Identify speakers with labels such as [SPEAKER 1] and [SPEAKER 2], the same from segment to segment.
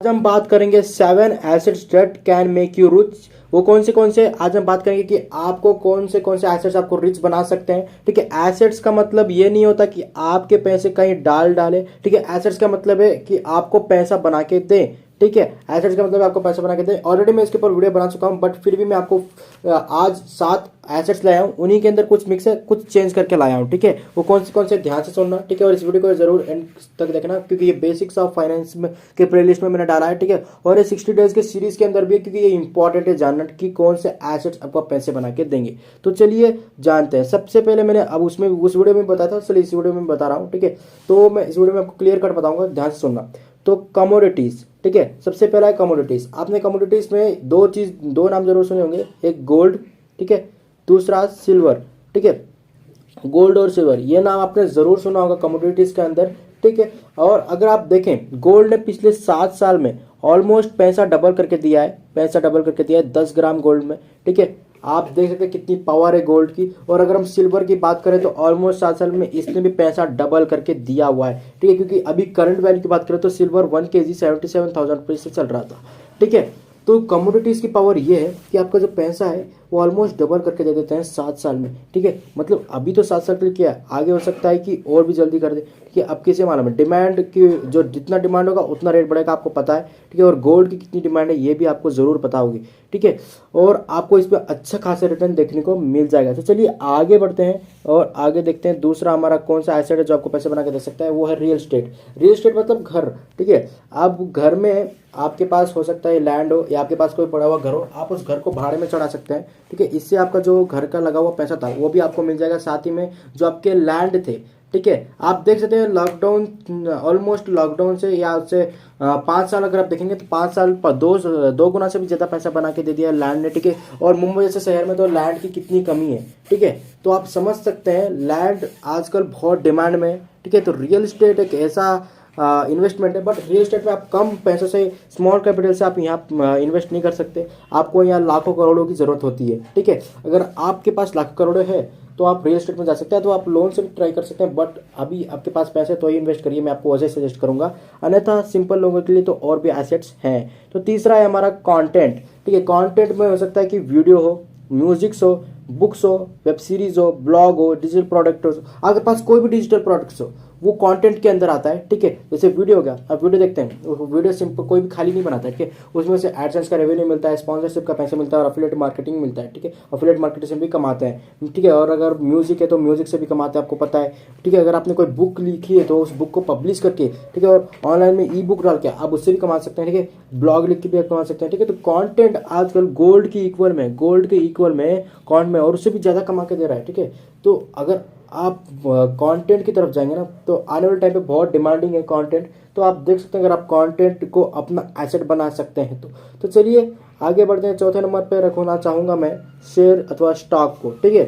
[SPEAKER 1] आज हम बात करेंगे 7 assets that can make you rich. वो कौन से आज हम बात करेंगे कि आपको कौन से एसेट्स आपको रिच बना सकते हैं। ठीक है, एसेट्स का मतलब ये नहीं होता कि आपके पैसे कहीं डाले। ठीक है, एसेट्स का मतलब है कि आपको पैसा बना के दें। ठीक है, एसेट्स का मतलब आपको पैसा बना के दें। ऑलरेडी मैं इसके ऊपर वीडियो बना चुका हूं, बट फिर भी मैं आपको आज 7 एसेट्स लाया हूं। उन्हीं के अंदर कुछ मिक्स है, कुछ चेंज करके लाया हूं। ठीक है, वो कौन से ध्यान से सुनना। ठीक है, और इस वीडियो को जरूर एंड तक देखना, क्योंकि ये बेसिक्स ऑफ फाइनेंस में के प्लेलिस्ट में मैंने डाला है। ठीक है, और ये 60 डेज के सीरीज के अंदर भी है, क्योंकि ये इंपॉर्टेंट है जानना कि कौन से एसेट्स आपको पैसे बना के देंगे। तो चलिए जानते हैं। सबसे पहले मैंने अब उस वीडियो में बताया था, चलिए इस वीडियो में बता रहा हूँ। ठीक है, तो मैं इस वीडियो में आपको क्लियर कट बताऊंगा, ध्यान से सुनना। तो कमोडिटीज, ठीक है, सबसे पहला है कमोडिटीज। आपने कमोडिटीज में दो नाम जरूर सुने होंगे, एक गोल्ड, ठीक है, दूसरा सिल्वर। ठीक है, गोल्ड और सिल्वर ये नाम आपने जरूर सुना होगा कमोडिटीज के अंदर। ठीक है, और अगर आप देखें गोल्ड ने पिछले 7 साल में ऑलमोस्ट पैसा डबल करके दिया है 10 ग्राम गोल्ड में। ठीक है, आप देख सकते हैं कितनी पावर है गोल्ड की। और अगर हम सिल्वर की बात करें तो ऑलमोस्ट 7 साल में इसने भी पैसा डबल करके दिया हुआ है। ठीक है, क्योंकि अभी करंट वैल्यू की बात करें तो सिल्वर 1 kg 77,000 रुपये से चल रहा था। ठीक है, तो कमोडिटीज की पावर ये है कि आपका जो पैसा है वो ऑलमोस्ट डबल करके दे देते हैं 7 साल में। ठीक है, मतलब अभी तो 7 साल के लिए किया है, आगे हो सकता है कि और भी जल्दी कर दे। ठीक है, अब किसे मालूम है, डिमांड की जो जितना डिमांड होगा उतना रेट बढ़ेगा, आपको पता है। ठीक है, और गोल्ड की कितनी डिमांड है ये भी आपको जरूर पता होगी। ठीक है, और आपको इस पर अच्छा खासा रिटर्न देखने को मिल जाएगा। तो चलिए आगे बढ़ते हैं और आगे देखते हैं दूसरा हमारा कौन सा एसेट है जो आपको पैसे बना के दे सकता है। वो है रियल स्टेट। रियल स्टेट मतलब घर। ठीक है, आप घर में आपके पास हो सकता है लैंड हो या आपके पास कोई पड़ा हुआ घर हो, आप उस घर को भाड़े में चढ़ा सकते हैं। ठीक है, इससे आपका जो घर का लगा हुआ पैसा था वो भी आपको मिल जाएगा, साथ ही में जो आपके लैंड थे। ठीक है, आप देख सकते हैं लॉकडाउन, ऑलमोस्ट लॉकडाउन से या उससे 5 साल अगर आप देखेंगे तो 5 साल पर दो गुना से भी ज्यादा पैसा बना के दे दिया लैंड ने। ठीक है, और मुंबई जैसे शहर में तो लैंड की कितनी कमी है। ठीक है, तो आप समझ सकते हैं लैंड आजकल बहुत डिमांड में है। ठीक है, तो रियल एस्टेट एक ऐसा इन्वेस्टमेंट है, बट रियल एस्टेट में आप कम पैसों से, स्मॉल कैपिटल से आप यहाँ इन्वेस्ट नहीं कर सकते। आपको यहाँ लाखों करोड़ों की जरूरत होती है। ठीक है, अगर आपके पास लाखों करोड़ों है तो आप रियल एस्टेट में जा सकते हैं, तो आप लोन से भी ट्राई कर सकते हैं, बट अभी आपके पास पैसे तो ही इन्वेस्ट करिए, मैं आपको वजह सजेस्ट करूंगा। अन्यथा सिंपल लोगों के लिए तो और भी एसेट्स हैं। तो तीसरा है हमारा कंटेंट। ठीक है, कंटेंट में हो सकता है कि वीडियो हो, म्यूजिक्स हो, बुक्स हो, वेब सीरीज हो, ब्लॉग हो, डिजिटल प्रोडक्ट हो, आपके पास कोई भी डिजिटल प्रोडक्ट्स हो वो कंटेंट के अंदर आता है। ठीक है, जैसे वीडियो हो गया, आप वीडियो देखते हैं, वीडियो सिंपल कोई भी खाली नहीं बनाता है। ठीक है, उसमें से एडसेंस का रेवेन्यू मिलता है, स्पॉन्सरशिप का पैसा मिलता है और अफिलिएट मार्केटिंग मिलता है। ठीक है, अफिलिएट मार्केटिंग से भी कमाते हैं। ठीक है, और अगर म्यूजिक है तो म्यूजिक से भी कमाते हैं, आपको पता है। ठीक है, अगर आपने कोई बुक लिखी है तो उस बुक को पब्लिश करके, ठीक है, और ऑनलाइन में ई बुक डाल के आप उससे भी कमा सकते हैं। ठीक है, ब्लॉग लिख के भी आप कमा सकते हैं। ठीक है, तो कंटेंट आजकल गोल्ड के इक्वल में कंटेंट में और उससे भी ज्यादा कमा के दे रहा है। ठीक है, तो अगर आप कंटेंट की तरफ जाएंगे ना तो आने वाले टाइम पे बहुत डिमांडिंग है कंटेंट। तो आप देख सकते हैं अगर आप कंटेंट को अपना एसेट बना सकते हैं तो चलिए आगे बढ़ते हैं। चौथे नंबर पे रखना चाहूंगा मैं शेयर अथवा स्टॉक को। ठीक है,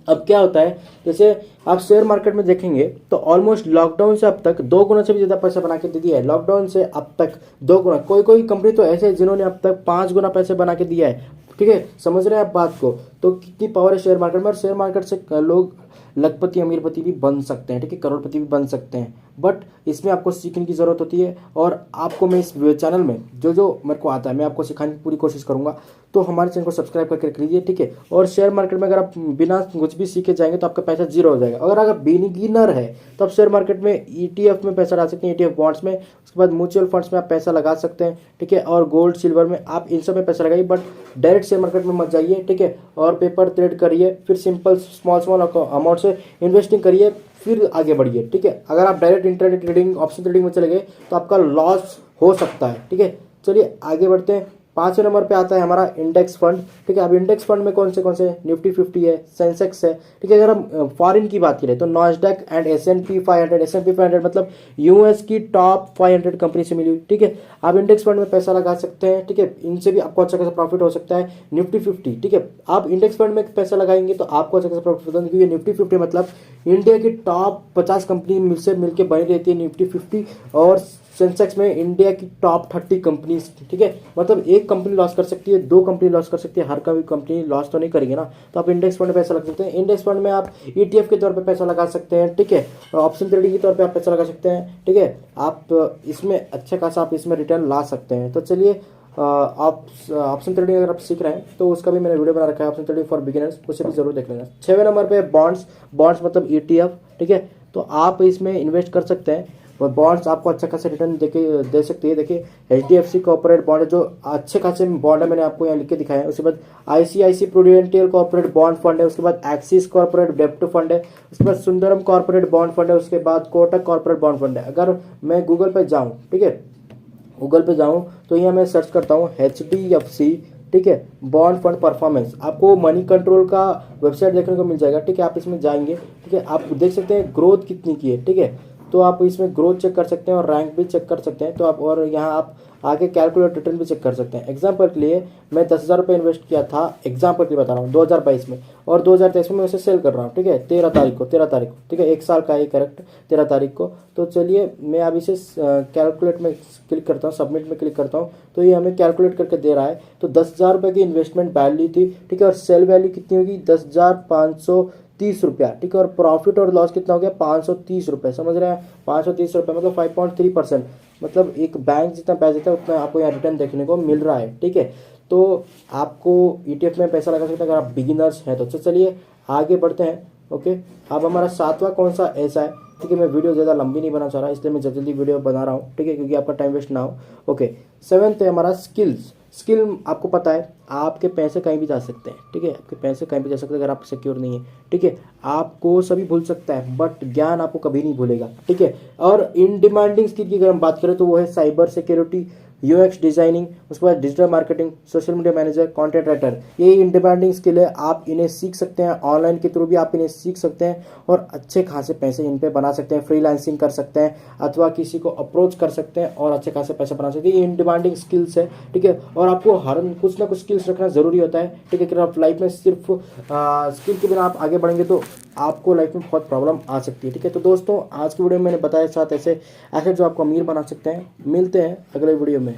[SPEAKER 1] अब क्या होता है, जैसे आप शेयर मार्केट में देखेंगे तो ऑलमोस्ट लॉकडाउन से अब तक 2 गुना से भी ज्यादा पैसा बना के दे दिया है। लॉकडाउन से अब तक 2 गुना, कोई कंपनी तो ऐसे है जिन्होंने अब तक 5 गुना पैसे बना के दिया है। ठीक है, समझ रहे हैं आप बात को। तो कितनी पावर है शेयर मार्केट में, और शेयर मार्केट से लोग लखपति अमीरपति भी बन सकते हैं। ठीक है, करोड़पति भी बन सकते हैं, बट इसमें आपको सीखने की जरूरत होती है। और आपको मैं इस चैनल में जो मेरे को आता है मैं आपको सिखाने की पूरी कोशिश करूंगा। तो हमारे चैनल को सब्सक्राइब करके रख लीजिए। ठीक है, और शेयर मार्केट में अगर आप बिना कुछ भी सीखे जाएंगे तो आपका पैसा जीरो हो जाएगा। अगर बिगिनर है तो आप शेयर मार्केट में ईटीएफ में पैसा डाल सकते हैं, ईटीएफ बॉन्ड्स में, उसके बाद म्यूचुअल फंड्स में आप पैसा लगा सकते हैं। ठीक है, और गोल्ड सिल्वर में आप इन सब में पैसा लगाइए, बट डायरेक्ट शेयर मार्केट में मत जाइए। ठीक है, और पेपर ट्रेड करिए, फिर सिंपल स्मॉल अमाउंट से इन्वेस्टिंग करिए, फिर आगे बढ़िए। ठीक है, अगर आप direct intraday trading, option trading में चले गए तो आपका लॉस हो सकता है। ठीक है, चलिए आगे बढ़ते हैं। 5वें नंबर पे आता है हमारा इंडेक्स फंड। ठीक है, अब इंडेक्स फंड में कौन से निफ्टी 50 है, सेंसेक्स है। ठीक है, अगर हम फॉरेन की बात करें तो नॉस्डैक एंड S&P 500 मतलब यूएस की टॉप 500 कंपनी से मिली हुई। ठीक है, आप इंडेक्स फंड में पैसा लगा सकते हैं। ठीक है, इनसे भी आपको अच्छा खासा प्रॉफिट हो सकता है। निफ्टी 50, ठीक है, आप इंडेक्स फंड में पैसा लगाएंगे तो आपको अच्छा खासा प्रॉफिट होता है, क्योंकि निफ्टी 50 मतलब इंडिया की टॉप 50 कंपनी से मिलकर बनी रहती है निफ्टी 50, और सेंसेक्स में इंडिया की टॉप 30 कंपनीज, ठीक है, मतलब एक कंपनी लॉस कर सकती है, दो कंपनी लॉस कर सकती है, हर कभी कंपनी लॉस तो नहीं करेगी ना। तो आप इंडेक्स फंड में पैसा लगा सकते हैं। इंडेक्स फंड में आप ETF के तौर पे पैसा लगा सकते हैं, ठीक है, ऑप्शन ट्रेडिंग के तौर पे आप पैसा लगा सकते हैं, ठीक है। आप इसमें अच्छा खासा आप इसमें रिटर्न ला सकते हैं। तो चलिए, आप ऑप्शन ट्रेडिंग अगर आप सीख रहे हैं तो उसका भी मैंने वीडियो बना रखा है, ऑप्शन ट्रेडिंग फॉर बिगिनर्स, उसे भी जरूर देख लेना। 6वें नंबर पे बॉन्ड्स। बॉन्ड्स मतलब ETF, ठीक है। तो आप इसमें इन्वेस्ट कर सकते हैं और बॉन्ड्स आपको अच्छा खासा रिटर्न दे सकती है। देखिए, HDFC कॉर्पोरेट बॉन्ड है जो अच्छे खासे बॉन्ड है, मैंने आपको यहाँ लिख के दिखाया है। उसके बाद ICICI प्रूडेंटियल कॉर्पोरेट बॉन्ड फंड है, उसके बाद एक्सिस कॉर्पोरेट डेप्ट फंड है, उसके बाद सुंदरम कॉर्पोरेट बॉन्ड फंड है, उसके बाद कोटक कॉर्पोरेट बॉन्ड फंड है। अगर मैं गूगल पे जाऊँ, ठीक है, गूगल पे जाऊँ तो यहाँ मैं सर्च करता हूँ HDFC, ठीक है, बॉन्ड फंड परफॉर्मेंस, आपको मनी कंट्रोल का वेबसाइट देखने को मिल जाएगा, ठीक है। आप इसमें जाएंगे, ठीक है, आप देख सकते हैं ग्रोथ कितनी की है, ठीक है। तो आप इसमें ग्रोथ चेक कर सकते हैं और रैंक भी चेक कर सकते हैं। तो आप और यहाँ आप आगे कैलकुलेट रिटर्न भी चेक कर सकते हैं। एग्जाम्पल के लिए मैं 10,000 रुपये इन्वेस्ट किया था, एग्जाम्पल के लिए बता रहा हूँ, 2022 में, और 2023 में मैं उसे सेल कर रहा हूँ, ठीक है, 13 तारीख को, ठीक है, एक साल का है करेक्ट, 13 तारीख को। तो चलिए मैं अब इसे कैलकुलेट में क्लिक करता हूँ, सबमिट में क्लिक करता हूँ, तो ये हमें कैलकुलेट करके दे रहा है। तो 10,000 रुपये की इन्वेस्टमेंट वैल्यू थी, ठीक है, और सेल वैल्यू कितनी होगी, 10,530 रुपया, ठीक है, और प्रॉफिट और लॉस कितना हो गया, 530 रुपये, समझ रहे हैं, 530 रुपये मतलब 5.3%, मतलब एक बैंक जितना पैसा देता है उतना आपको यहाँ रिटर्न देखने को मिल रहा है, ठीक है। तो आपको ETF में पैसा लगा सकते हैं अगर आप बिगिनर्स हैं तो। चलिए आगे बढ़ते हैं। ओके, अब हमारा 7वां कौन सा ऐसा है, ठीक है, मैं वीडियो ज़्यादा लंबी नहीं बना चाह रहा, इसलिए मैं जल्दी वीडियो बना रहा हूँ, ठीक है, क्योंकि आपका टाइम वेस्ट ना हो। ओके, 7th है हमारा स्किल्स। स्किल आपको पता है आपके पैसे कहीं भी जा सकते हैं, ठीक है, आपके पैसे कहीं भी जा सकते हैं अगर आप सिक्योर नहीं है, ठीक है। आपको सभी भूल सकता है बट ज्ञान आपको कभी नहीं भूलेगा, ठीक है। और इन डिमांडिंग स्किल की अगर हम बात करें तो वो है साइबर सिक्योरिटी, UX डिजाइनिंग, उसके बाद digital marketing, social media manager, content writer. ये इन डिमांडिंग स्किल है, आप इन्हें सीख सकते हैं, ऑनलाइन के थ्रू भी आप इन्हें सीख सकते हैं और अच्छे खासे पैसे इन पे बना सकते हैं, फ्रीलांसिंग कर सकते हैं अथवा किसी को अप्रोच कर सकते हैं और अच्छे खासे पैसे बना सकते हैं। ये इन डिमांडिंग स्किल्स है, ठीक है। और आपको हर कुछ ना कुछ स्किल्स रखना जरूरी होता है, ठीक है। अगर आप लाइफ में सिर्फ स्किल के बिना आप आगे बढ़ेंगे तो आपको लाइफ में बहुत प्रॉब्लम आ सकती है, ठीक है। तो दोस्तों आज की वीडियो में मैंने बताया 7 ऐसे एसेट जो आपको अमीर बना सकते हैं। मिलते हैं अगले वीडियो में।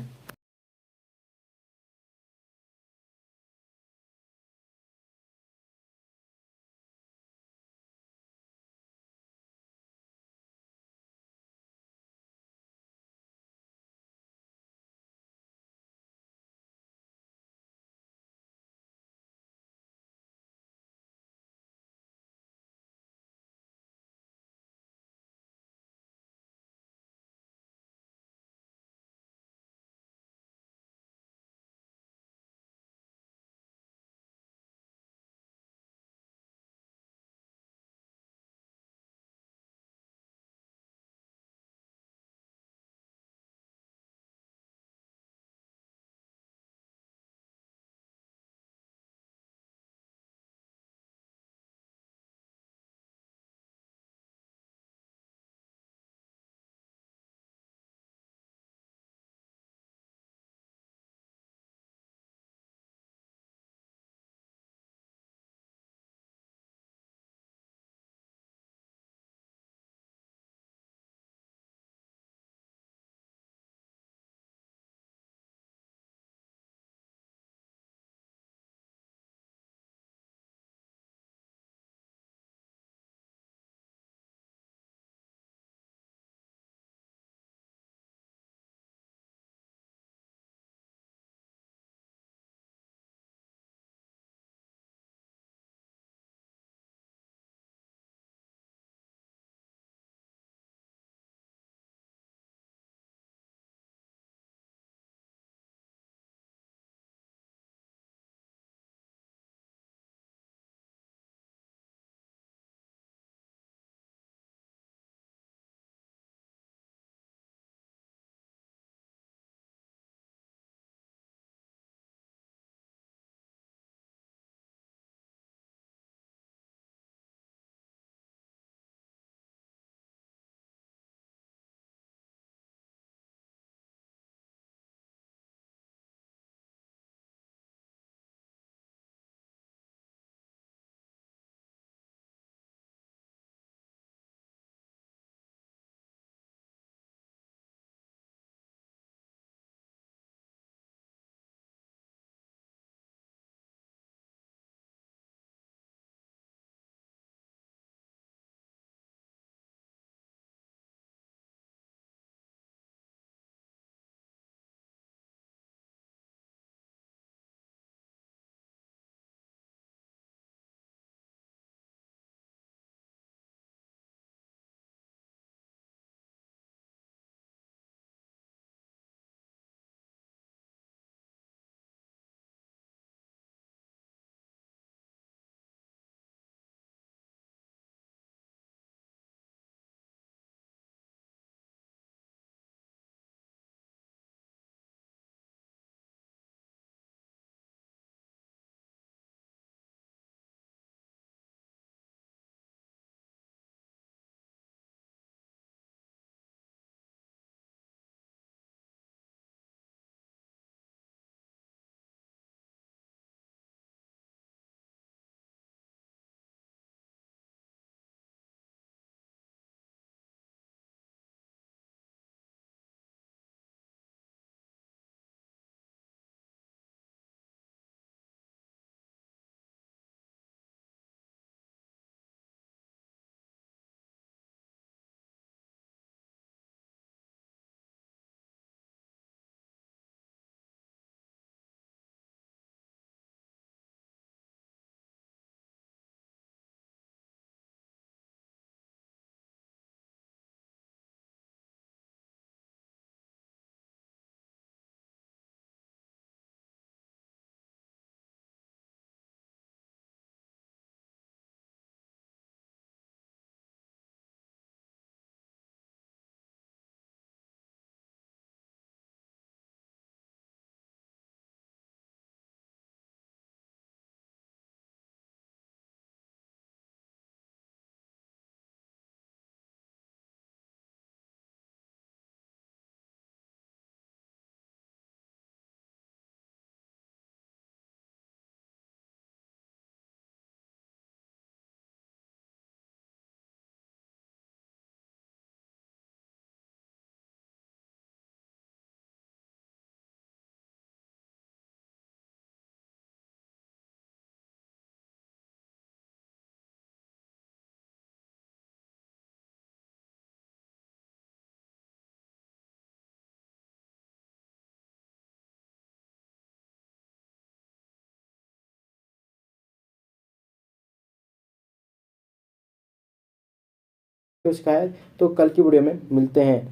[SPEAKER 1] सिखाया। तो कल की वीडियो में मिलते हैं।